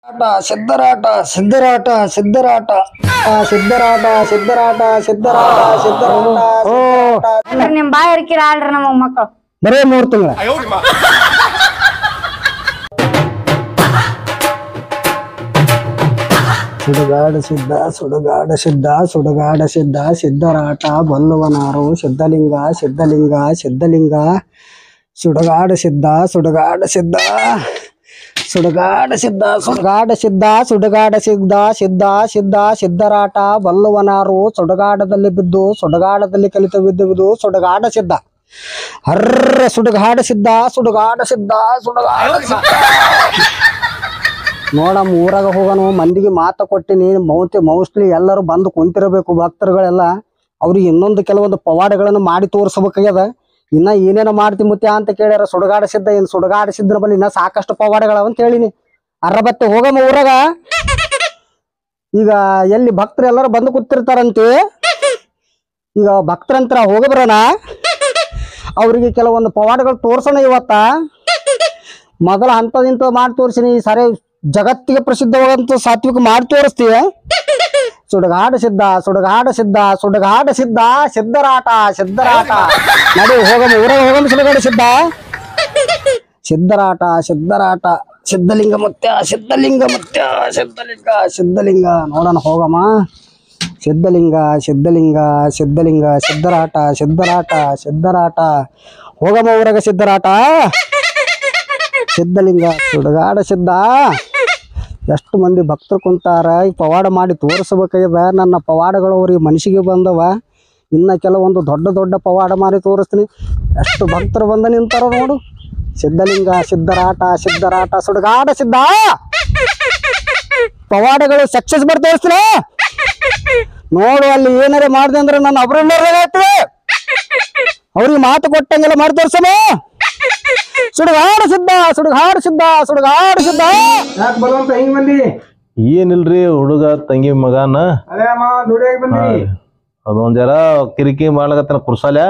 ಸಿದ್ದರಾಟ ಸಿದ್ದರಾಟ ಸಿದ್ದರಾಟ ಸಿದ್ದರಾಟ ಸಿದ್ದರಾಟ ಸಿದ್ದರಾಟ ಸಿದ್ದರಾಟ ನಿಮ್ ಬಾಯಿ ಅರಿಕಿರ ಆಳ್ರಿ ನಮ್ಮ ಮಕ್ಕಳು ಬರೇ 3 ತಿಂಗಳ ಸುಡುಗಾಡ ಸಿದ್ಧ ಸುಡುಗಾಡ ಸಿದ್ಧ ಸುಡುಗಾಡ ಸಿದ್ಧ ಸಿದ್ದರಾಟ ಬಲ್ಲವನಾರು ಸಿದ್ಧಲಿಂಗ ಸಿದ್ಧಲಿಂಗ ಸಿದ್ಧಲಿಂಗ ಸುಡುಗಾಡ ಸಿದ್ಧ ಸುಡುಗಾಡ ಸಿದ್ಧ ಸುಡುಗಾಡ ಸಿದ್ಧ ಸುಡುಗಾಡ ಸಿದ್ಧ ಸುಡುಗಾಡ ಸಿದ್ಧ ಸಿದ್ಧ ಸಿದ್ಧ ಸಿದ್ದರಾಟ ಬಲ್ಲವನಾರು ಸುಡುಗಾಡದಲ್ಲಿ ಬಿದ್ದು ಸುಡುಗಾಡದಲ್ಲಿ ಕಲಿತು ಬಿದ್ದು ಸುಡುಗಾಡ ಸಿದ್ಧ ಹರ್ರ ಸುಡುಗಾಡ ಸಿದ್ಧ ಸುಡುಗಾಡ ಸಿದ್ಧ ಸುಡುಗಾಡ ಸಿದ್ಧ ನೋಡಮ್ಮ ಊರಾಗ ಹೋಗೋನು ಮಂದಿಗೆ ಮಾತು ಕೊಟ್ಟಿನಿ ಮೋಸ್ಟ್ಲಿ ಎಲ್ಲರೂ ಬಂದು ಕುಂತಿರಬೇಕು ಭಕ್ತರುಗಳೆಲ್ಲ ಅವ್ರಿಗೆ ಇನ್ನೊಂದು ಕೆಲವೊಂದು ಪವಾಡಗಳನ್ನು ಮಾಡಿ ತೋರಿಸ್ಬೇಕಾಗ್ಯದ ಇನ್ನ ಏನೇನೋ ಮಾಡ್ತಿ ಮುತ್ಯ ಅಂತ ಕೇಳ್ಯಾರ ಸುಡುಗಾಡಿಸಿದ್ದ ಇನ್ ಸುಡುಗಾಡಿಸಿದ್ರ ಬಲ್ಲಿ ಇನ್ನ ಸಾಕಷ್ಟು ಪವಾಡಗಳವ ಅಂತ ಹೇಳಿನಿ ಅರ್ರಬತ್ತೆ ಹೋಗಮ್ಮ ಊರಾಗ ಈಗ ಎಲ್ಲಿ ಭಕ್ತರು ಎಲ್ಲರೂ ಬಂದು ಕೂತಿರ್ತಾರಂತೆ ಈಗ ಭಕ್ತರಂತರ ಹೋಗಬ್ರನ ಅವ್ರಿಗೆ ಕೆಲವೊಂದು ಪವಾಡಗಳು ತೋರ್ಸೋಣ ಇವತ್ತ ಮೊದಲ ಹಂತದಿಂತ ಮಾಡಿ ತೋರಿಸಿನಿ ಈ ಸಾರಿ ಜಗತ್ತಿಗೆ ಪ್ರಸಿದ್ಧವಾದಂತ ಸಾತ್ವಿಕ ಮಾಡಿ ತೋರಿಸ್ತೀವಿ ಸುಡುಗಾಡ ಸಿದ್ಧ ಸುಡುಗಾಡ ಸಿದ್ಧ ಸುಡುಗಾಡ ಸಿದ್ಧ ಸಿದ್ದರಾಟ ಸಿದ್ದರಾಟ ನಡಿ ಹೋಗಮ್ಮ ಊರಾಗ ಹೋಗಮ್ಮ ಸುಡುಗಾಡ ಸಿದ್ಧ ಸಿದ್ದರಾಟ ಸಿದ್ದರಾಟ ಸಿದ್ಧಲಿಂಗ ಮುತ್ಯ ಸಿದ್ಧಲಿಂಗ ಮುತ್ಯ ಸಿದ್ಧಲಿಂಗ ಸಿದ್ಧಲಿಂಗ ನೋಡೋಣ ಹೋಗಮ್ಮ ಸಿದ್ಧಲಿಂಗ ಸಿದ್ಧಲಿಂಗ ಸಿದ್ಧಲಿಂಗ ಸಿದ್ದರಾಟ ಸಿದ್ದರಾಟ ಸಿದ್ದರಾಟ ಹೋಗಮ್ಮ ಊರಾಗ ಸಿದ್ದರಾಟ ಸಿದ್ಧಲಿಂಗ ಸುಡುಗಾಡ ಸಿದ್ಧ ಎಷ್ಟು ಮಂದಿ ಭಕ್ತರು ಕುಂತಾರ ಈ ಪವಾಡ ಮಾಡಿ ತೋರಿಸ್ಬೇಕಾಗ್ಯದ ನನ್ನ ಪವಾಡಗಳು ಅವ್ರಿಗೆ ಮನಸ್ಸಿಗೆ ಬಂದವ ಇನ್ನ ಕೆಲವೊಂದು ದೊಡ್ಡ ದೊಡ್ಡ ಪವಾಡ ಮಾಡಿ ತೋರಿಸ್ತೀನಿ ಎಷ್ಟು ಭಕ್ತರು ಬಂದ ನಿಂತಾರ ನೋಡು ಸಿದ್ಧಲಿಂಗ ಸಿದ್ದರಾಟ ಸಿದ್ದರಾಟ ಸುಡುಗಾಡ ಸಿದ್ಧ ಪವಾಡಗಳು ಸಕ್ಸಸ್ ಮಾಡಿ ತೋರಿಸ್ತೀನಿ ನೋಡು ಅಲ್ಲಿ ಏನಾರ ಮಾಡಿದೆ ಅಂದ್ರೆ ನನ್ನ ಅಬ್ರಲ್ಲೇ ಅವ್ರಿಗೆ ಮಾತು ಕೊಟ್ಟಂಗೆಲ್ಲ ಮಾಡಿ ತೋರ್ಸಮ ಸುಡುಗಾಡ ಸಿದ್ಧ ಸುಡುಗಾಡ ಸಿದ್ಧ ಸುಡುಗಾಡ ಸಿದ್ಧ ಯಾಕೆ ಬರುವಂತ ಹಿಂಗ್ ಬಂದಿ ಏನಿಲ್ರಿ ಹುಡುಗ ತಂಗಿ ಮಗನ ಅದೊಂದ್ ಜರ ಕಿರಿಕಿ ಮಾಡ್ಲಕತ್ತನ ಕುರ್ಸಾಲೆ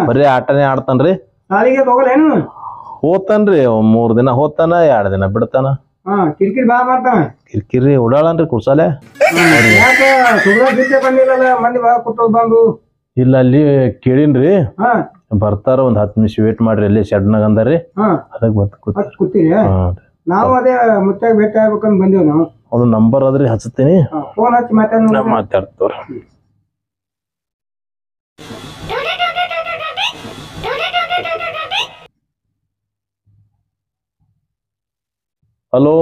ಬರೀ ಆಟನೇ ಆಡ್ತಾನ್ರಿ ಸಾಲಿಗೆ ಹೋಗಲೇನು ಹೋತಾನ್ರಿ 3 ದಿನ ಹೋತಾನ 2 ದಿನ ಬಿಡ್ತಾನ ಕಿರಿಕಿರಿ ಬಾ ಮಾಡ್ತಾನ ಕಿರಿಕಿರಿ ಓಡಾಳನ್ರಿ ಕುರ್ಸಾಲೆ ಯಾಕೆ ಸುಡುಗಾಡ ಸಿದ್ಧ ಬಂದಿಲ್ಲಲ್ಲ ಮಂದಿ ಬಾ ಕೂತೋದ್ ಬಂದು ಇಲ್ಲ ಅಲ್ಲಿ ಕೇಳಿನ್ರಿ ಬರ್ತಾರ ಒಂದ್ 10 ನಿಮಿಷ ವೇಟ್ ಮಾಡ್ರಿ ಅಲ್ಲಿ ಶೆಡ್ನಾಗ ಅಂದಾರ್ರಿ ಅದಕ್ಕೆ ಬಂದ್ ಕೂತೀರಿ ನಾವು ಅದೇ ಮುತ್ತಾಗ ಭೇಟಿ ಆಗ್ಬೇಕಂತ ಬಂದೇವ್ ನಾವು ಅವ್ನ ನಂಬರ್ ಅದ್ರಿ ಹಚ್ತೀನಿ ಫೋನ್ ಹಚ್ಚಿ ಮಾತಾಡ್ತವ್ರ ಹಲೋ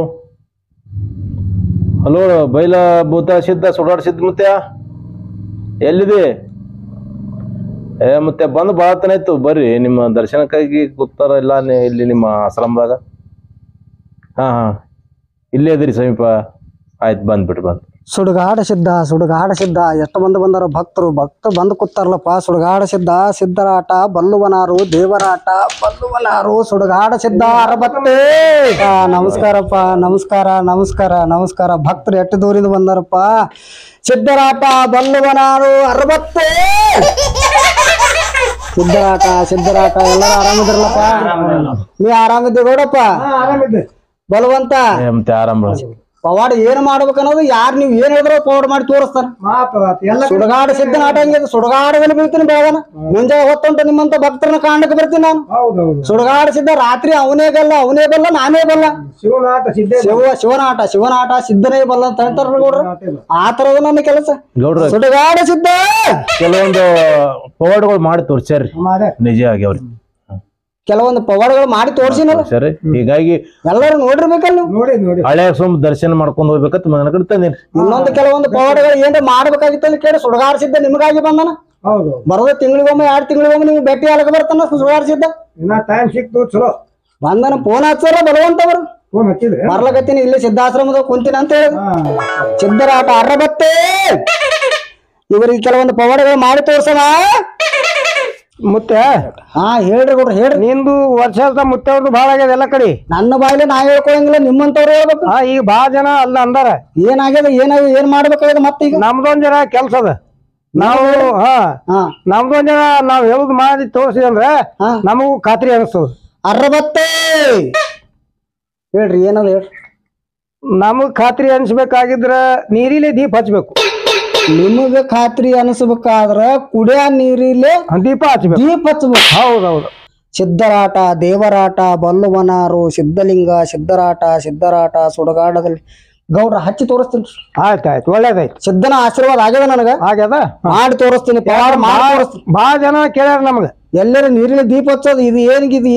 ಹಲೋ ಬೈಲ ಭೂತ ಸಿದ್ಧ ಸುಡಾಡ್ ಸಿದ್ಧ ಮುತ್ಯ ಎಲ್ಲಿದೆ ಮತ್ತೆ ಬಂದು ಬಾಳತನ ಆಯ್ತು ಬರ್ರಿ ನಿಮ್ಮ ದರ್ಶನಕ್ಕಾಗಿ ಕೂತಾರ ಇಲ್ಲ ಇಲ್ಲಿ ನಿಮ್ಮ ಆಶ್ರಮದಾಗ ಹಾ ಇಲ್ಲೇ ಅದಿರಿ ಸಮೀಪ ಆಯ್ತು ಬಂದ್ಬಿಟ್ರಿ ಬಂದ್ ಸುಡುಗಾಡ ಸಿದ್ಧ ಸುಡುಗಾಡ ಸಿದ್ಧ ಎಷ್ಟು ಮಂದಿ ಬಂದಾರ ಭಕ್ತರು ಬಂದು ಕೂತಾರಲ್ಲಪ್ಪ ಸುಡುಗಾಡ ಸಿದ್ಧ ಸಿದ್ದರಾಟ ಬಲ್ಲುವನಾರು ದೇವರಾಟ ಬಲ್ಲುವನಾರು ಸುಡುಗಾಡ ಸಿದ್ಧ ಅರಬತ್ತೆ ನಮಸ್ಕಾರಪ್ಪ ನಮಸ್ಕಾರ ನಮಸ್ಕಾರ ನಮಸ್ಕಾರ ಭಕ್ತರು ಎಷ್ಟು ದೂರಿಂದ ಬಂದಾರಪ್ಪ ಸಿದ್ದರಾಟ ಬಲ್ಲುವನಾರು ಅರಬತ್ತೆ ಸಿದ್ದರಾಟ ಸಿದ್ದರಾಟ ಎಲ್ಲರೂ ಆರಾಮಿದ್ರಲ್ಲಪ್ಪ ನೀ ಆರಾಮಿದ್ದೆ ಗೌಡಪ್ಪ ಆರಾಮಿದ್ದೆ ಬಲವಂತ ಮತ್ತೆ ಆರಾಮ ಪವಾಡ ಏನ್ ಮಾಡ್ಬೇಕನ್ನೋದು ಯಾರು ನೀವ್ ಏನ್ ಹೇಳಿದ್ರು ಪವಾಡ ಮಾಡಿ ತೋರಿಸ್ತಾರ ಸುಡುಗಾಡ ಸಿದ್ಧ ನಾಟ ಹಂಗಿದೆ ಸುಡುಗಾಡದಲ್ಲಿ ಬೀಳ್ತೀನಿ ಬೆಳಗನ ಮುಂಜಾನೆ ಹೊತ್ತುಂಟು ನಿಮ್ಮಂತ ಭಕ್ತರನ್ನ ಕಾಣಕ್ಕೆ ಬರ್ತೀನಿ ನಾನು ಸುಡುಗಾಡ ಸಿದ್ಧ ರಾತ್ರಿ ಅವನೇ ಬಲ್ಲ ನಾನೇ ಬಲ್ಲ ಶಿವನಾಟ ಸಿದ್ಧನೇ ಬಲ್ಲ ಅಂತ ಹೇಳ್ತಾರ ಗೌಡ್ರ ಆ ತರದ ನನ್ನ ಕೆಲಸ ಸುಡುಗಾಡ ಸಿದ್ಧ ಕೆಲವೊಂದು ಪವಾಡಗಳು ಮಾಡಿ ತೋರ್ಸ್ಯಾರ್ರಿ ನಿಜ ಆಗ್ಯಾವ್ರಿ ಕೆಲವೊಂದು ಪವಾಡಗಳು ಮಾಡಿ ತೋರ್ಸಿನಲ್ಲ ಸರಿ ಹೀಗಾಗಿ ಎಲ್ಲರೂ ನೋಡಿರ್ಬೇಕಲ್ಲ ನೋಡಿ ಹಳೆ ಸುಮ್ ದರ್ಶನ ಮಾಡ್ಕೊಂಡು ಹೋಗ್ಬೇಕಂತ ಮನ ಕಡೆ ತಂದೇನಿ ಇನ್ನೊಂದು ಕೆಲವೊಂದು ಪವಾಡಗಳು ಏನ್ರ ಮಾಡ್ಬೇಕಾಗಿತ್ತು ಅಂತ ಕೇಳಿ ಸುಡುಗಾಡ ಸಿದ್ಧ ನಿಮ್ಗಾಗಿ ಬಂದನ ಬರೋದ ತಿಂಗಳಿಗೊಮ್ಮೆ 2 ತಿಂಗಳಿಗೊಮ್ಮೆ ನೀವು ಭೇಟಿ ಆಗಕ್ಕೆ ಬರ್ತಾನ ಸುಡುಗಾಡ ಸಿದ್ಧ ಇನ್ನ ಟೈಮ್ ಸಿಕ್ತು ಚಲೋ ಬಂದನ ಫೋನ್ ಹಚ್ಚಾರ ಬಲವಂತವರು ಫೋನ್ ಹಚ್ಚಿದ್ರೆ ಬರ್ಲಕತ್ತೀನಿ ಇಲ್ಲಿ ಸಿದ್ಧಾಶ್ರಮದಾಗ ಕುಂತೀನಿ ಅಂತ ಹೇಳಿ ಸಿದ್ದರಾಟ ಅರ್ರಬತ್ತೆ ಇವರಿಗೆ ಕೆಲವೊಂದು ಪವಾಡಗಳು ಮಾಡಿ ತೋರ್ಸೋಣ ಮುತ್ತೆ ಹೇಳ್ರಿ ಗೌಡ್ರ ಹೇಳ್ರಿ ನಿಂದು ವರ್ಷದ ಮುತ್ತವ್ರದ್ದು ಭಾಳ ಆಗ್ಯದ ಎಲ್ಲ ಕಡೆ ನನ್ನ ಬಾಯಿಲೆ ನಾ ಹೇಳ್ಕೊಳಂಗಿಲ್ಲ ನಿಮ್ಮಂತವ್ರು ಹೇಳ್ಬೇಕು ಈಗ ಭಾಳ ಜನ ಅಲ್ಲ ಅಂದಾರ ಏನಾಗ್ಯದ ಏನ್ ಮಾಡ್ಬೇಕಾಗ್ಯದ ಮತ್ತೆ ಈಗ ನಮ್ದೊಂದ್ ಜನ ಕೆಲ್ಸ ಅದ ನಾವು ನಮ್ದೊಂದ್ ಜನ ನಾವ್ ಹೇಳುದು ಮಾಡಿ ತೋರಿಸಿದಂದ್ರೆ ನಮಗೂ ಖಾತ್ರಿ ಅನಿಸ್ತದ ಅರ್ರಬತ್ತೆ ಹೇಳ್ರಿ ಏನದ ಹೇಳ್ರಿ ನಮಗ್ ಖಾತ್ರಿ ಅನ್ಸ್ಬೇಕಾಗಿದ್ರ ನೀರಿಲೆ ದೀಪ ಹಚ್ಬೇಕು. ನಿಮಗ ಖಾತ್ರಿ ಅನಿಸ್ಬೇಕಾದ್ರ ಕುಡಿಯ ನೀರಿಲೆ ದೀಪ ಹಚ್ಬೇಕು. ದೀಪ ಹಚ್ಬೇಕು. ಹೌದೌದು. ಸಿದ್ದರಾಟ, ದೇವರಾಟ, ಬಲ್ಲುವನಾರು, ಸಿದ್ಧಲಿಂಗ, ಸಿದ್ದರಾಟ ಸುಡಗಾಡದಲ್ಲಿ ಗೌಡ್ರ ಹಚ್ಚಿ ತೋರಿಸ್ತೀನಿ. ಆಯ್ತಾಯ್ತು, ಒಳ್ಳೇದಾಯ್ತು. ಸಿದ್ದನ ಆಶೀರ್ವಾದ ಆಗ್ಯದ ನನಗ. ಆಗ್ಯದ, ಮಾಡಿ ತೋರಿಸ್ತೀನಿ. ಬಾಳ ಜನ ಕೇಳ್ಯಾರ ನಮ್ಗ ಎಲ್ಲರೂ ನೀರಿನ ದೀಪ ಹಚ್ಚೋದು ಇದು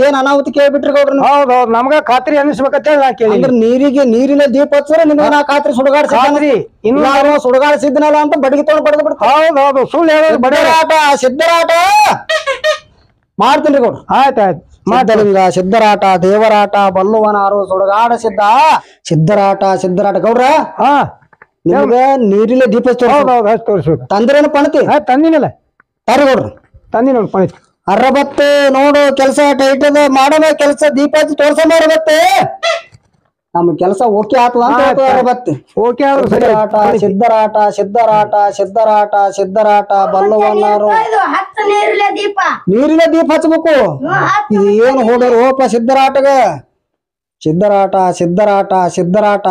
ಏನ್ ಅನಾಹುತಿ ಕೇಳ್ಬಿಟ್ರಿ ಗೌಡ್ರ. ಹೌದೌದು, ನಮ್ಗ ಖಾತ್ರಿ ಅನಿಸ್ಬೇಕಂತ ನಾ ಕೇಳಿ. ನೀರಿನ ದೀಪ ಹಚ್ಚಿದ್ರೆ ನಿಮ್ಗೆ ನಾ ಖಾತ್ರಿ ಸುಡಗಾಡ್ಸಿದ್ರಿ. ಇನ್ನು ಸುಡಗಾಡ್ಸಿದ್ನಲ್ಲ ಅಂತ ಬಡಗಿ ತೊಗೊಂಡು ಬಡದ್ ಬಿಡ್ತ. ಹೌದೌದು, ಸುಳ್ಳು ಹೇಳೋದು. ಸಿದ್ದರಾಟ ಮಾಡ್ತೀನಿ ಗೌಡ್ರ. ಆಯ್ತಾಯ್ತು. ಸಿದ್ಧಲಿಂಗ, ಸಿದ್ದರಾಟ, ದೇವರಾಟ, ಬಲ್ಲುವನಾರು, ಸಿದ್ದರಾಟ ಗೌಡ್ರ. ನಿಮ್ಗ ನೀರಿನ ದೀಪ ತೋರಿಸ್ಬೇಕು. ತಂದ್ರೇನು ಪಣತಿ? ತಂದಿನಲ್ಲ ತಾರಿ ಗೌಡ್ರ, ತಂದಿನ ಪಣತಿ. ಅರ್ರಬತ್ತೆ ನೋಡು, ಕೆಲಸ ಟೈಟ್ ಅದ, ಮಾಡೋಣ ಕೆಲಸ. ದೀಪ ಹಚ್ಚಿ ತೋರ್ಸ ಮಾರಬತ್ತೆ. ನಮ್ ಕೆಲಸ ಓಕೆ ಆತದ ಅಂತ ಅರ್ರಬತ್ತೆ. ಓಕೆ. ಸಿದ್ದರಾಟ ಬಲ್ಲುವನಾರು ನೀರಿನ ದೀಪ ಹಚ್ಬೇಕು. ಇದು ಏನು ಹೋಗ್ಯಾರ ಹೋಪ ಸಿದ್ದರಾಟಗ. ಸಿದ್ದರಾಟ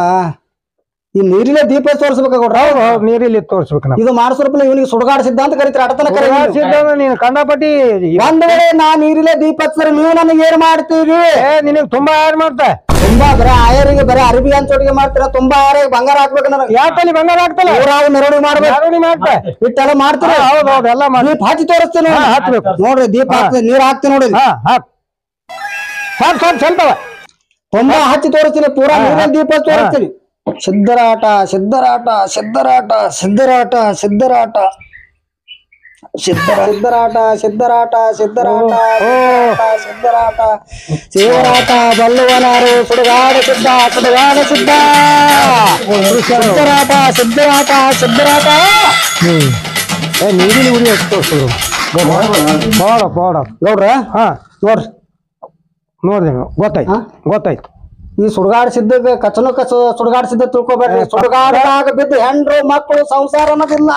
ಈ ನೀರಿನ ದೀಪ ತೋರಿಸ್ಬೇಕ ಗೌಡ್ರ. ನೀರಿಲಿ ತೋರಿಸ್ಬೇಕು. ಇದು ಮಾಡಿಸ್ರಪ್ಪ ಇವನಿಗೆ ಸುಡಗಾಡಿಸಿದ್ದ ಅಂತ ಕರೀತಾರೆ. ಅಡತನ ನೀನು ಕಂಡಪಟ್ಟಿ ಒಂದ್ ವೇಳೆ ನಾ ನೀರಿನ ದೀಪ ಹಚ್ಚಿದ್ರೆ ನೀವು ನನಗೆ ಏನ್ ಮಾಡ್ತೀರಿ? ನಿನಗ್ ತುಂಬಾ ಯಾರು ಮಾಡ್ತಾ? ತುಂಬಾ ಬರೀ ಆಯರಿಗೆ ಬರೀ ಅರಿಬಿ ಹಂಚೋಟಿಗೆ ಮಾಡ್ತೀರ. ತುಂಬಾ ಆಯರಿಗೆ ಬಂಗಾರ ಹಾಕ್ಬೇಕು. ನನಗೆ ಯಾತಲ್ಲಿ ಬಂಗಾರ ಹಾಕ್ತಲ್ಲ? ಮೆರವಣಿಗೆ ಮಾಡ್ಬೇಕು. ಮಾಡ್ತಾ ಇಟ್ಟೆಲ್ಲ ಮಾಡ್ತೀರ. ಹೌದೌದು, ಎಲ್ಲ ದೀಪ ಹಚ್ಚಿ ತೋರಿಸ್ತೇನೆ. ನೋಡ್ರಿ ದೀಪ ಹಾಕ್ತೀನಿ, ನೀರ್ ಹಾಕ್ತೀನಿ ನೋಡ್ರಿ. ಸ್ವಲ್ಪ ತುಂಬಾ ಹಚ್ಚಿ ತೋರಿಸ್ತೀನಿ. ಪೂರಾ ನೀರಿನ ದೀಪ ಹಚ್ಚಿ ತೋರಿಸ್ತೀನಿ. ಸಿದ್ದರಾಟ ಬಲ್ಲುವನಾರು, ಸುಡಗಾಡ ಸಿದ್ಧ. ಸಿದ್ದರಾಟ ನೀರಿನ ಉರಿ ತೋರಿಸಿದ್ರು ಗೌಡ್ರ. ನೋಡ್ರಿ, ನೋಡ್ದೆ, ಗೊತ್ತಾಯ್ತು. ಈ ಸುಡಗಾಡಿಸಿದ್ದ ಸುಡಗಾಡಿಸಿದ್ದ ತಿಳ್ಕೊಬೇಡ್ರಿ. ಸುಡಗಾಡದಾಗ ಬಿದ್ದು ಹೆಂಡ್ರು ಮಕ್ಕಳು ಸಂಸಾರ ಅನ್ನೋದಿಲ್ಲ.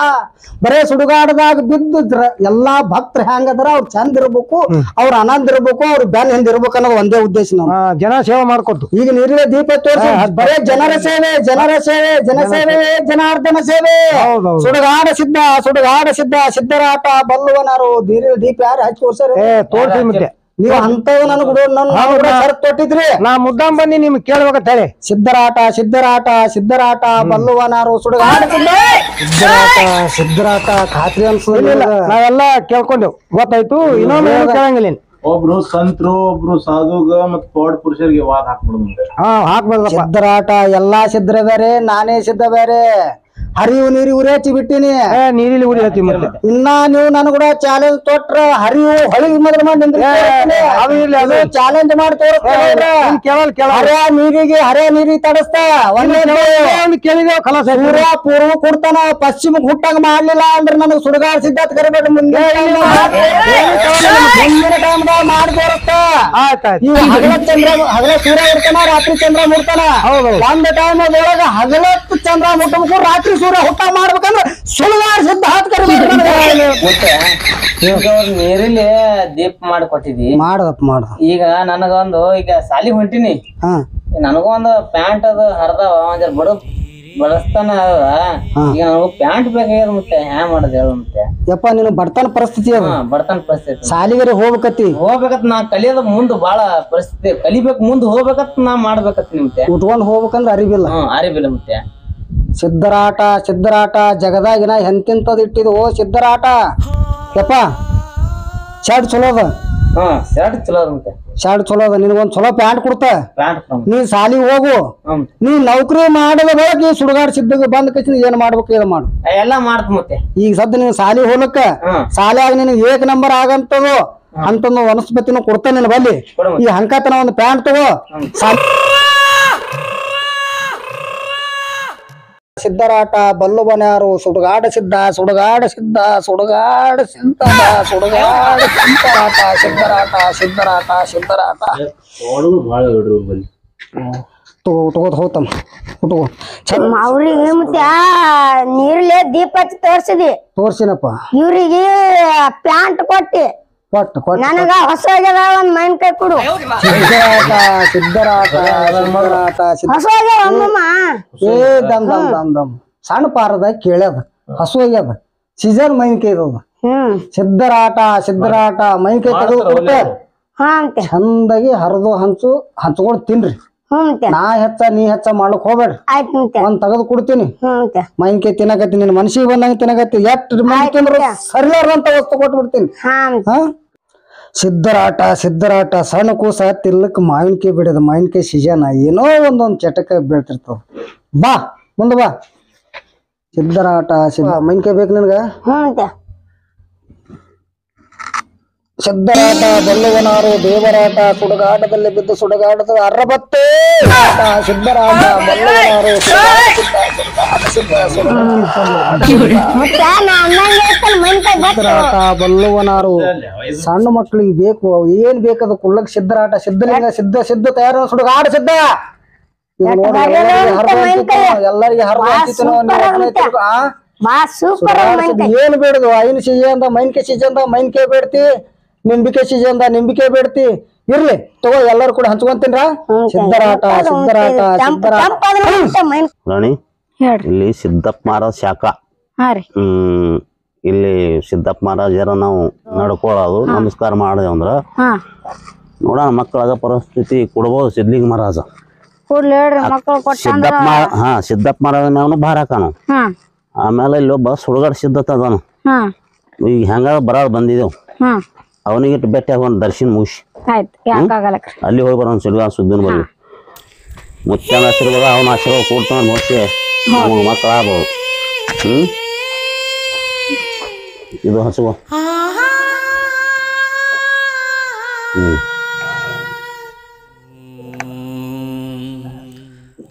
ಬರೇ ಸುಡಗಾಡದಾಗ ಬಿದ್ದಿದ್ರ ಎಲ್ಲಾ ಭಕ್ತರು ಹೆಂಗದ್ರ ಅವ್ರು ಚಂದ ಇರ್ಬೇಕು, ಅವ್ರ ಆನಂದ ಇರ್ಬೇಕು, ಅವ್ರ ಬೆನ್ ಹಿಂದ್ ಇರ್ಬೇಕು ಅನ್ನೋದು ಒಂದೇ ಉದ್ದೇಶ. ನಾವು ಜನ ಸೇವೆ ಮಾಡ್ಕೊಟ್ಟು ಈಗ ನೀರಿನ ದೀಪ ತೋರಿಸಿ ಬರೇ ಜನರ ಸೇವೆ, ಜನಾರ್ದನ ಸೇವೆ. ಸುಡಗಾಡ ಸಿದ್ದರಾಟ ಬಲ್ಲುವನಾರು ನೀರಿನ ದೀಪ ಯಾರು ಹಚ್ಚಿ ತೋರ್ಸಿ. ಮತ್ತೆ ನೀವು ಅಂತವ್ ನನಗ ತೊಟ್ಟಿದ್ರಿ. ನಾ ಮುದ್ದಾಂ ಬಂದಿ ನಿಮ್ಗೆ ಕೇಳ್ಬೇಕಂತ ಹೇಳಿ. ಸಿದ್ದರಾಟ ಬಲ್ಲುವನಾರು, ಸಿದ್ದರಾಟ ಖಾತ್ರಿ ಅನ್ಸಲಿಲ್ಲ. ನಾವೆಲ್ಲ ಕೇಳ್ಕೊಂಡೆವು, ಗೊತ್ತಾಯ್ತು. ಇನ್ನೊಮ್ಮೆ ಕೇಳಂಗಿಲ್ಲ. ಒಬ್ರು ಸಂತರು, ಒಬ್ರು ಸಾಧುಗ ಮತ್ ಪೌಢ ಪುರುಷರಿಗೆ ವಾದ ಹಾಕ್ಬಿಡುದು. ಹಾಕ್ಬಾರ್ದು. ಸಿದ್ದರಾಟ ಎಲ್ಲಾ ಸಿದ್ರ ಬೇರೆ, ನಾನೇ ಸಿದ್ಧ ಬೇರೆ. ಹರಿವು ನೀರಿ ಉರಿ ಹಚ್ಚಿ ಬಿಟ್ಟಿನಿ. ನೀರಿಲಿ ಉರಿ ಹಚ್ಚಿ ಮತ್ತೆ ಇನ್ನ ನೀವು ನನ್ ಕೂಡ ಚಾಲೆಂಜ್ ತೊಟ್ರ ಹರಿವು ಹೊಳಿಗೆ ಮೊದಲು ಮಾಡಿ ಚಾಲೆಂಜ್ ಮಾಡಿ ತೋರಿಸ್ತಾ. ಹರಿಯ ನೀರಿಗೆ ತಡಸ್ತಾ ಪೂರ್ವ ಕೊಡ್ತಾನ, ಪಶ್ಚಿಮ ಹುಟ್ಟಾಗ ಮಾಡ್ಲಿಲ್ಲ ಅಂದ್ರೆ ನನಗ್ ಸುಡಗಾಡ ಸಿದ್ಧಾರ್ಥ ಕರಿಬೇಡ. ಮುಂದೆ ಟೈಮ್ದಾಗ ಮಾಡಿ ತೋರಿಸ್ತಾ. ಹಗಲ ಸೂರ್ಯ ಇರ್ತಾನ, ರಾತ್ರಿ ಚಂದ್ರ ಮುಡ್ತಾನ. ಒಂದ್ ಟೈಮ್ ಒಳಗ ಹಗಲತ್ತು ಚಂದ್ರ ಮುಟ್ಟಬೇಕು, ರಾತ್ರಿ ಸೂರ್ಯ ಹುಟ್ಟ ಮಾಡ್ಬೇಕಂದ್ರೆ ಸುಳ್ವಾರ ಸಿದ್ಧ ನೀರಿಲಿ ದೀಪ ಮಾಡಿ ಕೊಟ್ಟಿದಿ. ಮಾಡ ಈಗ ನನಗೊಂದು ಈಗ ಸಾಲಿ ಹೊಂಟಿನಿ. ನನಗೂ ಒಂದು ಪ್ಯಾಂಟ್ ಅದು ಹರಿದವ, ಒಂದ್ ಬಡ ಬಳಸ್ತಾನ. ಈಗ ನನಗೂ ಪ್ಯಾಂಟ್ ಬೇಕಾಗ್ಯದ. ಮತ್ತೆ ಹ್ಯಾಂಗ ಮಾಡೋದು ಹೇಳು? ಮತ್ತೆ ಯಪ್ಪ ನೀನು ಬಡತನ ಪರಿಸ್ಥಿತಿ ಅದ. ಬಡತನ ಪರಿಸ್ಥಿತಿ. ಸಾಲಿಗರೆ ಹೋಗ್ಬೇಕತ್ ನಾ ಕಲಿಯೋದ ಮುಂದ್ ಬಾಳ ಪರಿಸ್ಥಿತಿ. ಕಲಿಬೇಕು, ಮುಂದ್ ಹೋಗ್ಬೇಕತ್ ನಾ ಮಾಡ್ಬೇಕತ್. ಮತ್ತೆ ಉಟ್ಕೊಂಡ್ ಹೋಗ್ಬೇಕಂದ್ರ ಅರಿವಿಲ್ಲ. ಅರಿವಿಲ್ಲ. ಮತ್ತೆ ಸಿದ್ದರಾಟ ಜಗದಾಗಿನ ಎಂತೆಂತದ್ ಇಟ್ಟಿದ್. ಓ ಸಿದ್ದರಾಟ ಯಪ್ಪ, ಶರ್ಟ್ ಚಲೋ ಅದ. ಶರ್ಟ್ ಚಲೋ ಅದ. ಮತ್ತೆ ಶರ್ಟ್ ಚಲೋ ಅದ. ನಿನಗೊಂದ್ ಚಲೋ ಪ್ಯಾಂಟ್ ಕೊಡ್ತ. ನೀ ಸಾಲಿಗೆ ಹೋಗು. ನೀ ನೌಕರಿ ಮಾಡದ ಬಳಕ ಈ ಸುಡಗಾಡ ಸಿದ್ಧ ಬಂದ ಕಚ್ ಏನ್ ಮಾಡ್ಬೇಕು ಏನ್ ಮಾಡು ಎಲ್ಲಾ ಮಾಡ್ತ. ಮತ್ತೆ ಈಗ ಸದ್ಯ ನೀನ್ ಸಾಲಿ ಹೋಗ್ಲಕ್ಕ ಸಾಲಿಯಾಗ ನಿನಗೆ ಏಕ ನಂಬರ್ ಆಗಂತದು ಅಂತಂದು ವನಸ್ಪತಿನೂ ಕೊಡ್ತಾನೆ ನಿನ್ ಬಲ್ಲಿ. ಈ ಹಂಕತನ ಒಂದು ಪ್ಯಾಂಟ್ ತಗೋ. ಸಿದ್ದರಾಟ ಬಲ್ಲುವನಾರು, ಸಿದ್ದರಾಟ ಅವ್ರಿಗೆ ಮತ್ತೆ ನೀರ್ಲೆ ದೀಪ ಹಚ್ಚಿ ತೋರ್ಸಿದಿ. ತೋರ್ಸಿನಪ್ಪ. ಇವ್ರಿಗೆ ಪ್ಯಾಂಟ್ ಕೊಟ್ಟಿ. ಕೊಟ್ಟು ಕೊಟ್ಟು ನನಗ ಹೊಸ ಆಗ್ಯದ ಒಂದ್ ಮಾವಿನಕಾಯಿ ಕೊಡು. ಸಿದ್ದರಾಟ ಹೊಸ ಆಗ್ಯಾವ ಅಮ್ಮಮ್ಮ. ಏ ದಮ್ ದಮ್ ದಮ್ ದಮ್ ಸಣ್ಣ ಪಾರದ ಕೇಳ್ಯದ ಹಸು ಆಗ್ಯದ ಸೀಸನ್ ಮೈನ್ಕಾಯಿ ಇರೋದು. ಸಿದ್ದರಾಟ ಮೈನ್ಕಾಯಿ ತೆಗೆದು ಕೊಟ್ಟ ಹಾ ಅಂತೆ. ಚಂದಾಗಿ ಹರಿದು ಹಂಚ್ಕೊಂಡು ತಿನ್ರಿ. ನಾ ಹೆಚ್ಚ ನೀ ಹೆಚ್ಚ ಮಾಡ್ಲಕ್ ಹೋಗ್ಬೇಡ್ರಿ. ಆಯ್ತು ಒಂದ್ ತೆಗೆದು ಕೊಡ್ತೀನಿ. ಮೈನ್ಕಾಯಿ ತಿನ್ನಕತ್ತಿ ನಿನ್ ಮನ್ಸಿಗೆ ಬಂದಂಗ ತಿನ್ನಕತ್ತಿ ಎಷ್ಟ್ ತಿಂದ್ರು ಸರಿಲಾರ್ದಂತ ವಸ್ತು ಕೊಟ್ಬಿಡ್ತೀನಿ. ಸಿದ್ದರಾಟ ಸಣ್ಣ ಕೂಸ ತಿರ್ಲಕ್ ಮಾವಿನಕಾಯಿ ಬಿಡದ ಮಾವಿನಕಾಯಿ ಸೀಸನ್ ಏನೋ ಒಂದೊಂದ್ ಚಟಕ ಬೀಳ್ತಿರ್ತದ. ಬಾ ಮುಂದ ಬಾ. ಸಿದ್ದರಾಟ ಮಾವಿನಕಾಯಿ ಬೇಕು ನಿನ್ಗ? ಸಿದ್ದರಾಟ ಬಲ್ಲವನಾರು ದೇವರಾಟ ಸುಡುಗಾಟದಲ್ಲಿ ಬಿದ್ದು ಸುಡುಗಾಟದ ಅರ್ರಬತ್ತೆ ಸಿದ್ದರಾಟ ಬಲ್ಲವನಾರು ಸಿದ್ದರಾಟ ಬಲ್ಲವನಾರು ಸಣ್ಣ ಮಕ್ಳಿಗೆ ಬೇಕು ಏನ್ ಬೇಕದ ಕುಳ್ಳಕ್ ಸಿದ್ದರಾಟ ಸಿದ್ದಲಿಂಗ ಸಿದ್ಧ ತಯಾರ ಸುಡುಗಾಟ ಸಿದ್ಧ ಎಲ್ಲರಿಗೆ ಏನ್ ಬೇಡದು ಐನ್ ಸೀಜನ್ ಮೈನ್ಕಾಯಿ ಸೀಜನ್ ಮೈನ್ಕಾಯಿ ಬೇಡ್ತಿ ನಿಂಬಿಕಾಯಿ ಸೀಜನ್ ನಿಂಬಿಕಾಯಿ ಬೇಡ್ತಿ ಇರ್ಲಿ ತಗೋ ಎಲ್ಲರೂ ಕೂಡ ಹಂಚ್ಕೊಂತೀನ್ರ. ಸಿದ್ದರಾಟ ರಾಣಿ ಇಲ್ಲಿ ಸಿದ್ದಪ್ಪ ಮಹಾರಾಜ್ ಶಾಖಾ ಇಲ್ಲಿ ಸಿದ್ದಪ್ಪ ಮಹಾರಾಜರ ನಾವು ನಡ್ಕೊಳ್ಳೋದು ನಮಸ್ಕಾರ ಮಾಡಿದೆ ಅಂದ್ರ ನೋಡೋಣ ಮಕ್ಕಳಾಗ ಪರಿಸ್ಥಿತಿ ಕೊಡ್ಬೋದು. ಸಿದ್ಲಿಂಗ ಮಹಾರಾಜ ಸಿದ್ದಪ್ಪ ಮಹಾರಾಜ ಮ್ಯಾವನು ಭಾರ ಹಾಕಾನು. ಆಮೇಲೆ ಇಲ್ಲಿ ಒಬ್ಬ ಸುಡುಗಾಡ ಸಿದ್ಧತ ಅದಾನು. ಈಗ ಹೆಂಗ ಬರಾಡ್ ಬಂದಿದ್ದೇವ್ ಅವನಿಗಿಟ್ಟು ಬೆಟ್ಟ ಒಂದು ದರ್ಶನ ಮುಗಿಸಿ ಅಲ್ಲಿ ಹೋಗಿ ಬರೋನ್ ಸುಡುಗಾಡ ಸುದ್ದಿನ ಬಲ್ಲಿ ಮುಚ್ಚನ ಆಶೀರ್ವಾದ ಅವನ ಆಶೀರ್ವಾದ ಕೊಡ್ತಾನ ಮುಚ್ಚಿ ನಮಗೆ ಮಕ್ಕಳು ಆಗ್ಬೋದು. ಇದು ಹಸುವ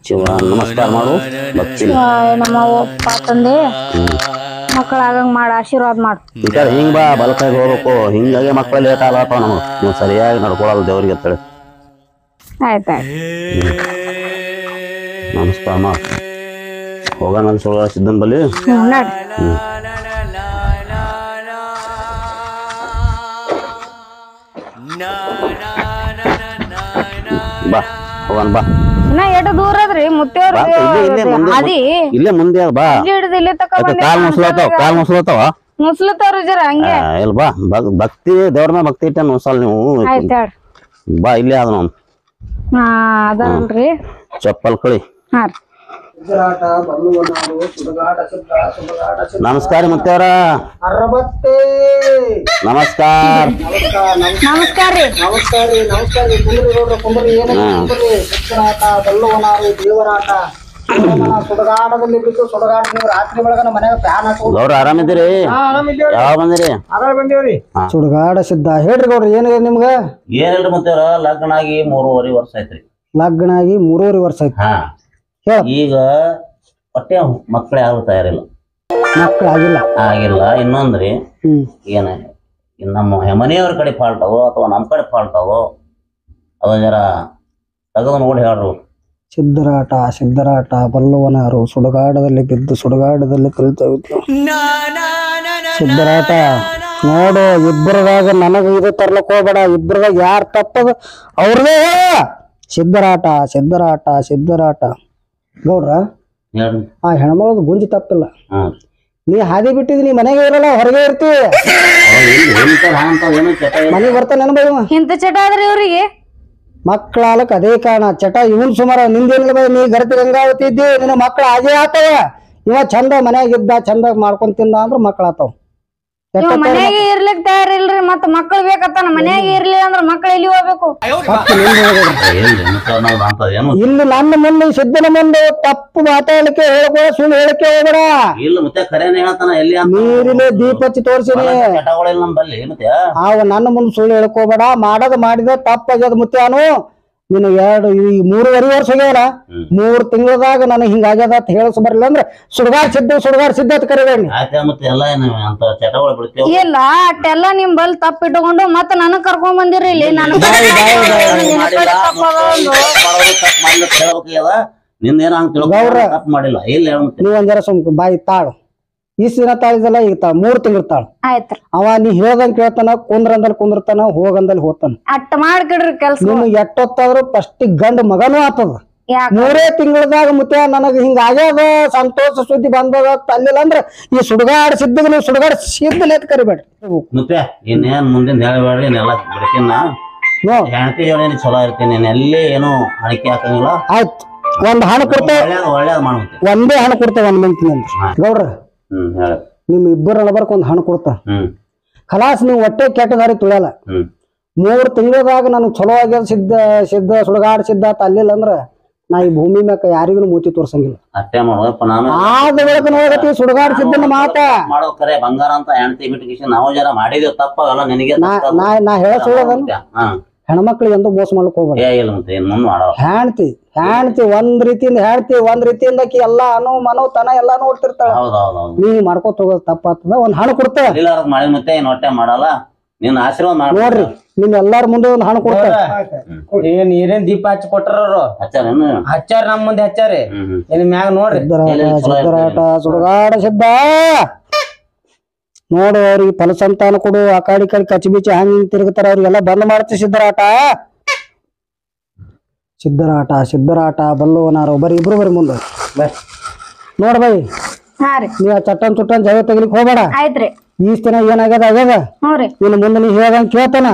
ಶಿವ ನಮಸ್ಕಾರ ಮಾಡು ಭಕ್ತಿ ತಂದೆ ಮಕ್ಕಳಾಗಂಗ್ ಮಾಡ ಆಶೀರ್ವಾದ ಮಾಡು. ಹಿಂಗ್ ಬಾ ಬಲಕಾಯಿ ಹೋಗ್ಬೇಕು. ಹಿಂಗಾಗಿ ಮಕ್ಕಳು ಲೇಟ್ ಆಗತ್ತಾವ ನಮಗ್ ನೀವು ಸರಿಯಾಗಿ ನಡ್ಕೊಳಲ್ಲ ದೇವ್ರಿಗೆ ಅಂತೇಳಿ ನಮಸ್ಕಾರ ಮಾಡು. ಹೋಗೋಣ ಸುಳ್ಳ ಸಿದ್ದನ್ ಬಲ್ಲಿ ಬಾ ಹೋಗೋಣ ಬಾ. ಇನ್ನ ಎಷ್ಟು ದೂರ ಅದ್ರಿ ಮುತ್ತೇವ್ರ ಇಲ್ಲೇ ಮುಂದೆ ಬಾ. ಕಾಲ್ ಮುಸ್ಲತ್ತಾವ ಮುಸ್ಲತ್ತವ್ರ ಜರ ಹಂಗೆ ಇಲ್ಲ ಬಾ. ಭಕ್ತಿ ದೇವ್ರ ಮೇಲೆ ಭಕ್ತಿ ಇಟ್ಟ ಮುಸಲ್ ನೀವು ಬಾ. ಇಲ್ಲೇ ಅದ ನಾವು ಅದಲ್ರಿ ಚಪ್ಪಲ್ ಕಳಿ. ನಮಸ್ಕಾರ ಮುತ್ತೇವ್ರ. ನಮಸ್ಕಾರ ನಮಸ್ಕಾರ ನಮಸ್ಕಾರ ರೀ. ದೇವರಾಟ ಸುಡಗಾಟದಲ್ಲಿ ಬಿಟ್ಟು ಸುಡಗಾಟ ನೀವು ರಾತ್ರಿ ಬೆಳಗನ ಮನ್ಯಾಗ ಫ್ಯಾನ್ ಹಾಕೊಂಡು ಗೌಡ್ರ ಆರಾಮಿದ್ದೀರಿ? ಯಾವ ಬಂದಿರಿ? ಸುಡಗಾಡ ಸಿದ್ಧ ಹೇಳ್ರಿ ಗೌಡ್ರ ಏನಿದೆ ನಿಮ್ಗ? ಏನಿಲ್ರಿ ಮುತ್ತೇವ್ರ ಲಗ್ನ ಆಗಿ 3.5 ವರ್ಷ ಆಯ್ತ್ರಿ. ಲಗ್ನ ಆಗಿ 3.5 ವರ್ಷ ಆಯ್ತು. ಈಗ ಹೊಟ್ಟೆ ಮಕ್ಕಳೇ ಆಗಲು ತಯಾರಿಲ್ಲ. ಮಕ್ಕಳು ಆಗಿಲ್ಲ. ಇನ್ನೊಂದ್ರಿ ಏನ ನಮ್ಮ ಮನೆಯವ್ರ ಕಡೆ ಫಾಲ್ಟವೋ ಅಥವಾ ನಮ್ ಕಡೆ ಫಾಲ್ಟವೋ ಅದ ಜರ ತಗದು ನೋಡಿ ಹೇಳ್ರು. ಸಿದ್ದರಾಟ ಬಲ್ಲವನಾರು ಸುಡುಗಾಡದಲ್ಲಿ ಬಿದ್ದು ಸುಡುಗಾಡದಲ್ಲಿ ಕಲಿತವಿತ್ತು. ಸಿದ್ದರಾಟ ನೋಡು ಇಬ್ಬರದಾಗ ನನಗ ಇದು ತರ್ಲಕ್ ಹೋಗ್ಬೇಡ. ಇಬ್ಬರದಾಗ ಯಾರು ತಪ್ಪದ ಅವ್ರದೇ. ಸಿದ್ದರಾಟ ಗೌಡ್ರ ಆ ಹೆಣ್ಮಗಳದ ಗುಂಜಿ ತಪ್ಪಿಲ್ಲ. ನೀ ಹಾದಿ ಬಿಟ್ಟಿದ್ ನೀ ಮನೆಗೆ ಇರಲ್ಲ ಹೊರಗೆ ಇರ್ತಿ. ಮನೆಗೆ ಬರ್ತಾನ ಇಂತ ಚಟ ಆದ್ರಿ ಇವ್ರಿಗೆ ಮಕ್ಕಳಾಲಕ್ ಅದೇ ಕಾರಣ ಚಟ. ಇವನ್ ಸುಮಾರ ನಿಂದೇನಿಲ್ಲ ನೀ ಗರತಿ ಗಂಗಾವತಿ ಇದ್ದಿ ನಿನ್ನ ಮಕ್ಳು ಹಾಗೆ ಆತವ. ಇವ ಚಂದ ಮನ್ಯಾಗ ಇದ್ದ ಚಂದ ಮಾಡ್ಕೊಂಡ್ ತಿಂದ ಅಂದ್ರ ಮಕ್ಳ ಆತಾವ. ಮನ್ಯಾಗ ಇರ್ಲಿಕ್ ತಯಾರಿಲ್ರಿ ಮತ್ತ ಮಕ್ಳು ಬೇಕತ್ತಾನ. ಮನ್ಯಾಗ ಇರ್ಲಿ ಅಂದ್ರ ಮಕ್ಳು ಎಲ್ಲಿ ಹೋಗ್ಬೇಕು? ಇಲ್ಲಿ ನನ್ನ ಮುಂದೆ ಸಿದ್ದನ ಮುಂದೆ ತಪ್ಪು ಮಾತಾಡ್ಲಿಕ್ಕೆ ಹೇಳ್ಕೋ ಸುಳ್ಳು ಹೇಳಕ್ಕೆ ಹೋಗ್ಬೇಡ. ನೀರಿಲೆ ದೀಪ ಹಚ್ಚಿ ತೋರ್ಸಿನಿ. ಅವ ನನ್ನ ಮುಂದೆ ಸುಳ್ಳು ಹೇಳ್ಕೋಬೇಡ. ಮಾಡದ ಮಾಡಿದ ತಪ್ಪಾಗ್ಯದ ಮುತ್ಯಾನು. ನೀನು 3.5 ವರ್ಷ ಹೋಗ್ಯಾವಲ್ಲ 3 ತಿಂಗಳದಾಗ ನನಗೆ ಹಿಂಗಾಗ್ಯದ ಅಂತ ಹೇಳಸ್ ಬರ್ಲಿಲ್ಲ ಅಂದ್ರೆ ಸುಡುಗಾಡ್ ಸಿದ್ಧ ಅಂತ ಕರಿಬೇಡಿ. ಇಲ್ಲ ಅಟ್ಟೆಲ್ಲ ನಿಮ್ ಬಲ್ ತಪ್ಪ ಇಟ್ಕೊಂಡು ಮತ್ತ ನನಗ್ ಕರ್ಕೊಂಡ್ ಬಂದಿರಿ ಇಲ್ಲಿ. ನೀವ್ ಒಂದ್ ಜರ ಸುಮ್ ಬಾಯಿ ತಾಳು. ಇಷ್ಟ ದಿನ ತಾಳಿದಲ್ಲ ಈಗ 3 ತಿಂಗಳ ತಾಳ ಆಯ್ತ್ರಿ ಅವ ನೀ ಹೇಳ್ದಂಗ್ ಕೇಳ್ತಾನ ಕುಂದ್ರಂದಲ್ಲಿ ಕುಂದಿರ್ತಾನ ಹೋಗಂದಲ್ಲಿ ಹೋಗ್ತಾನ ಅಟ್ಟ ಮಾಡ್ಕಿಡ್ರಿ ಕೆಲ್ಸ ನಿಮ್ಗೆ ಎಷ್ಟೊತ್ತಾದ್ರೂ ಫಸ್ಟ್ ಗಂಡ ಮಗನೂ ಆತದ ಯಾಕ 3 ತಿಂಗಳದಾಗ ಮುತ್ಯ ನನಗ ಹಿಂಗ ಆಗ್ಯಾದ ಸಂತೋಷ ಸುದ್ದಿ ಬಂದದ ತಲ್ಲಿಲ್ಲ ಅಂದ್ರ ಈ ಸುಡುಗಾಡ್ ಸಿದ್ಧಗ ನೀವು ಸುಡುಗಾಡ್ ಸಿದ್ಧಲೆ ಅಂತ ಕರಿಬೇಡ್ರಿ ಮತ್ತೆ ಇನ್ನೇನ್ ಮುಂದಿನ ಹೇಳಬೇಡ್ರಿ ನೆಲ್ಲ ಬಿಡ್ತೀನಿ ನಾ ಹೆಣ್ತಿ ಜೋಡಿ ಚಲೋ ಇರ್ತೀನಿ ನೀನ್ ಎಲ್ಲಿ ಏನು ಹಣಿಕೆ ಹಾಕಂಗಿಲ್ಲ ಆಯ್ತು ಒಂದ್ ಹಣ್ಣು ಕೊಡ್ತೇವೆ ಒಳ್ಳೇದ್ ಮಾಡ್ಬಿಡ್ತೀನಿ ಒಂದೇ ಹಣ್ಣು ಕೊಡ್ತೇವೆ 1 ಮಂತಿನ ಅಂತ ಗೌಡ್ರ ಹೇಳ ನಿಮ್ ಇಬ್ಬರ ನಬರ್ಕ್ ಒಂದ್ ಹಣ್ಣು ಕೊಡ್ತ ಖಲಾಸ್ ನೀವು ಹೊಟ್ಟೆ ಕೆಟ್ಟ ದಾರಿ ತುಳಿಯಲ್ಲ 3 ತಿಂಗಳದಾಗ ನನಗ್ ಚಲೋ ಆಗ್ಯದ ಸಿದ್ಧ ಸುಡುಗಾಡ್ ಸಿದ್ಧ ತಲ್ಲಿಲ್ಲ ಅಂದ್ರ ನಾ ಈ ಭೂಮಿ ಮ್ಯಾಕ ಯಾರಿಗೂ ಮೂತಿ ತೋರ್ಸಂಗಿಲ್ಲ ಅಷ್ಟೇ ಮಾಡೋದಪ್ಪ ನಾನು ಆದ ಬೆಳಕ ನೋಡತಿ ಸುಡುಗಾಡ್ ಸಿದ್ದನ ಮಾತ ಮಾಡೋದ್ ಕರೆ ಬಂಗಾರ ಅಂತ ಹೆಣ್ತಿ ಬಿಟ್ಟು ನಾವು ಜರ ಮಾಡಿದೇವ್ ತಪ್ಪ ಅವೆಲ್ಲ ನಿನಗೆ ನಾ ಹೇಳ ಸುಳ್ಳದನ್ನ ಹೆಣ್ಮಕ್ಳಿಗೆ ಎಂದು ಮೋಸ ಮಾಡ್ಲಿಕ್ ಹೋಗ್ಬೇಡ ಇಲ್ಲ ಮತ್ತೆ ಇನ್ ಮುಂದ್ ಮಾಡೋ ಹೆಣ್ತಿ ಒಂದ್ ರೀತಿಯಿಂದ ಹೇಳ್ತಿ ಒಂದ್ ರೀತಿಯಿಂದ ಆಕಿ ಎಲ್ಲಾ ಮನೋ ತನ ಎಲ್ಲಾ ನೋಡ್ತಿರ್ತಾಳ ಹೌದೌದು ನೀವ್ ಮಾಡ್ಕೋತ ಹೋಗೋದ್ ತಪ್ಪಾಗ್ತದ ಒಂದ್ ಹಣ್ಣು ಕೊಡ್ತೇವೆ ಇಲ್ಲ ಮಾಡಿ ಮತ್ತೆ ಏನ್ ಹೊಟ್ಟೆ ಮಾಡಲ್ಲ ನಿನ್ ಆಶೀರ್ವಾದ ಮಾಡ ನೋಡ್ರಿ ನಿಮ್ ಎಲ್ಲಾರ ಮುಂದೆ ಒಂದ್ ಹಣ್ಣು ಕೊಡ್ತೇವೆ ನೀರೇನ್ ದೀಪ ಹಚ್ಚಿ ಕೊಟ್ಟಾರ ಹಚ್ಚಾರೇನು ಹಚ್ಚಾರ ನಮ್ ಮುಂದೆ ಹಚ್ಚಾರಿ ಏನ್ ಮ್ಯಾಗ ನೋಡ್ರಿ ಸಿದ್ದರಾಟ ಸುಡುಗಾಡ ಸಿದ್ಧ ನೋಡು ಅವ್ರಿಗೆ ಫಲಸಂತಾನ ಕೊಡು ಆ ಕಡೆ ಕಚ್ಚಿಬಿಚ್ಚಿ ಹಂಗ್ ತಿರುಗ್ತಾರ ಅವ್ರಿಗೆಲ್ಲ ಬಂದ್ ಮಾಡ್ತಿ ಸಿದ್ದರಾಟ ಬಲ್ಲೋನಾರು ಬರೀ ಇಬ್ರು ಬರೀ ಮುಂದೆ ನೋಡ್ ಬೈ ನೀ ಆ ಚಟ್ಟನ್ ಜಗ ತೆಗಿಲಿಕ್ ಹೋಗ್ಬೇಡ ಆಯ್ತ್ರಿ ಈಸ್ ದಿನ ಏನಾಗ್ಯದ ಇನ್ನು ಮುಂದೆ ನೀ ಹೇಳ್ದಂಗ್ ಕೇಳ್ತಾನ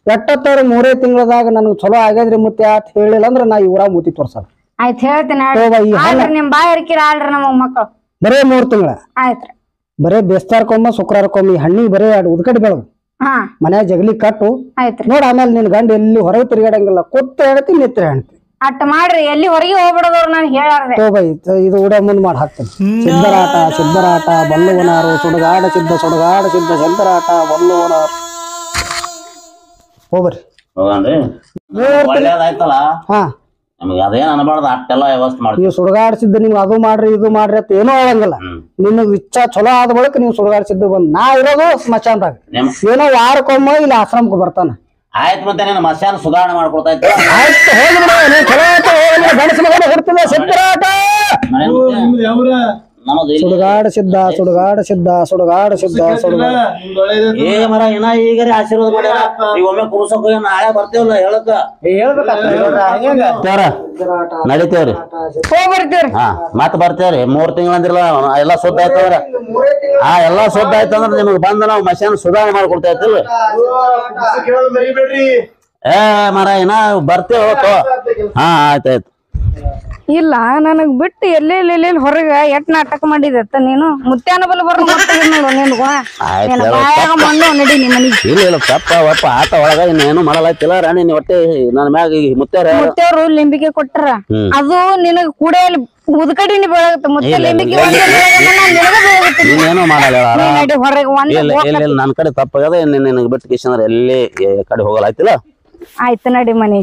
ಎಟ್ಟತ್ತವ್ರು 3 ತಿಂಗಳದಾಗ ನನಗ್ ಚಲೋ ಆಗ್ಯದ್ರಿ ಮುತ್ತೆ ಆತ್ ಹೇಳಿಲ್ಲ ಅಂದ್ರ ನಾ ಇವ್ರ ಮೂತಿ ತೋರ್ಸಲ್ಲ ಆಯ್ತ್ ಹೇಳ್ತೀನಿ ನಿಮ್ ಬಾಯ್ ಹರ್ಕಿರ ಆಳ್ರಿ ನಮಗ್ ಮಕ್ಕಳು ಬರೇ 3 ತಿಂಗಳ ಆಯ್ತ್ರಿ ಬರೇ ಬೆಸ್ತಾರ್ಕೊಮ್ಮ ಶುಕ್ರವಾರಕ್ಕೊಮ್ಮೆ ಹಣ್ಣಿಗೆ ಬರೇ ಉದ್ಕಡಿ ಬೆಳಗು ಮನ್ಯಾಗ ಜಗಲಿ ಕಟ್ಟು ಆಯ್ತ್ರಿ ನೋಡ ಆಮೇಲೆ ನಿನ್ ಗಂಡ ಎಲ್ಲಿ ಹೊರಗೆ ತಿರುಗಾಡಂಗಿಲ್ಲ ಕೂತ್ ಹೇಳ್ತಿ ನಿತ್ರ ಹೇಳ್ತಿ ಅಟ್ಟ ಮಾಡ್ರಿ ಎಲ್ಲಿ ಹೊರಗೆ ಹೋಗ್ಬಿಡೋದವ್ರು ನಾನು ಹೇಳಾರ್ದೆ ಬೈ ಇದು ಉಡ ಮುಂದ್ ಮಾಡಿ ಹಾಕ್ತೇನೆ ಸಿದ್ದರಾಟ ಬಲ್ಲುವನಾರು ಸುಡುಗಾಡ ಸಿದ್ಧ ಸಿದ್ದರಾಟ ಬಲ್ಲುವನಾರು ಹೋಗ್ಬರ್ರಿ ಹೋಗನ್ರಿ ಒಳ್ಳೇದಾಯ್ತಲ್ಲ ನಮಗ ಅದೇನ್ ಅನ್ಬಾರ್ದು ಅಷ್ಟೆಲ್ಲ ವ್ಯವಸ್ಥೆ ಮಾಡ್ತೀವಿ ನೀವು ಸುಡುಗಾಡ್ಸಿದ್ದ ನೀವು ಅದು ಮಾಡ್ರಿ ಇದು ಮಾಡ್ರಿ ಅಂತ ಏನೋ ಹೇಳಂಗಿಲ್ಲ ನಿಮಗ್ ಇಚ್ಛಾ ಚಲೋ ಆದ ಬಳಿಕ ನೀವು ಸುಡುಗಾಡ್ಸಿದ್ದು ಬಂದ್ ನಾ ಇರೋದು ಸ್ಮಶಾನದಾಗ ಏನೋ ವಾರಕ್ಕೊಮ್ಮ ಇಲ್ಲಿ ಆಶ್ರಮಕ್ಕೆ ಬರ್ತಾನ ಆಯ್ತು ಮತ್ತೆ ನೀನು ಮಧ್ಯಾಹ್ನ ಸುಧಾರಣೆ ಮಾಡ್ಕೊಡ್ತಾ ಇತ್ತು ಆಯ್ತು ಹೋಗಿ ಚಲೋ ಆಯ್ತು ಗಣಸ ಮಗನ ಹೊಡ್ತಿದ್ದೆ ಸಿದ್ದರಾಟ ಸುಡುಗಾಡ ಸಿದ್ಧ ಏ ಮರ ಏನ ಈಗ ಆಶೀರ್ವಾದ ಮಾಡ್ಯಾರ ಈಗ ಒಮ್ಮೆ ಕುರ್ಸಕ್ ನಾಳೆ ಬರ್ತೇವಲ್ಲ ಹೇಳಕ್ಕ ನಡಿತೇವ್ರಿ ಹೋಗ್ಬರ್ತೀವ್ರಿ ಮತ್ ಬರ್ತೇವ್ರಿ 3 ತಿಂಗಳ ಅಂದ್ರಲ್ಲ ಎಲ್ಲಾ ಸುದ್ದ ಆಯ್ತಂದ್ರ ಎಲ್ಲಾ ಸುದ್ದ ಆಯ್ತಂದ್ರ ನಿಮಗ್ ಬಂದ ನಾವು ಮಧ್ಯಾಹ್ನ ಸುಧಾರಣೆ ಮಾಡ್ಕೊಡ್ತಾ ಇತ್ತಿಲ್ಲ ಏ ಮರ ಏನ ಬರ್ತೇವ ಆಯ್ತಾಯ್ತು ಇಲ್ಲ ನನಗ್ ಬಿಟ್ಟು ಎಲ್ಲೆಲ್ಲಿ ಹೊರಗ ಎಟ್ ನಾಟಕ ಮಾಡಿದತ್ತ ನೀನು ಮುತ್ಯಾನ ಬಲ್ ಬರೋ ನೋಡು ನಿನ್ಗು ಮಣ್ಣು ನಡಿ ನಿಮ್ಮ ಮನಿಗೆ ಇಲ್ಲ ತಪ್ಪ ಒಪ್ಪ ಆಟ ಒಳಗ ಇನ್ನೇನು ಮಾಡಲಾಯ್ತಿಲ್ಲ ರಾಣಿ ನೀ ಒಟ್ಟೆ ನನ್ನ ಮ್ಯಾಗ ಮುತ್ತೆಯವ್ರು ಲಿಂಬಿಕೆ ಕೊಟ್ಟಾರ ಅದು ನಿನಗ್ ಕೂಡ ಉದ್ಕಡಿನಿ ಬೆಳಗುತ್ತೆ ಮುತ್ತೆ ಲಿಂಬಿಕೆ ನೀನೇನು ಮಾಡಲ್ಲ ಹೊರಗೆ ನನ್ ಕಡೆ ತಪ್ಪಾಗದ ನಿನಗೆ ಬಿಟ್ಟು ಕಿಶನ್ ಎಲ್ಲಿ ಕಡೆ ಹೋಗಲಾಯ್ತಿಲ್ಲ ಆಯ್ತು ನಡಿ ಮನಿ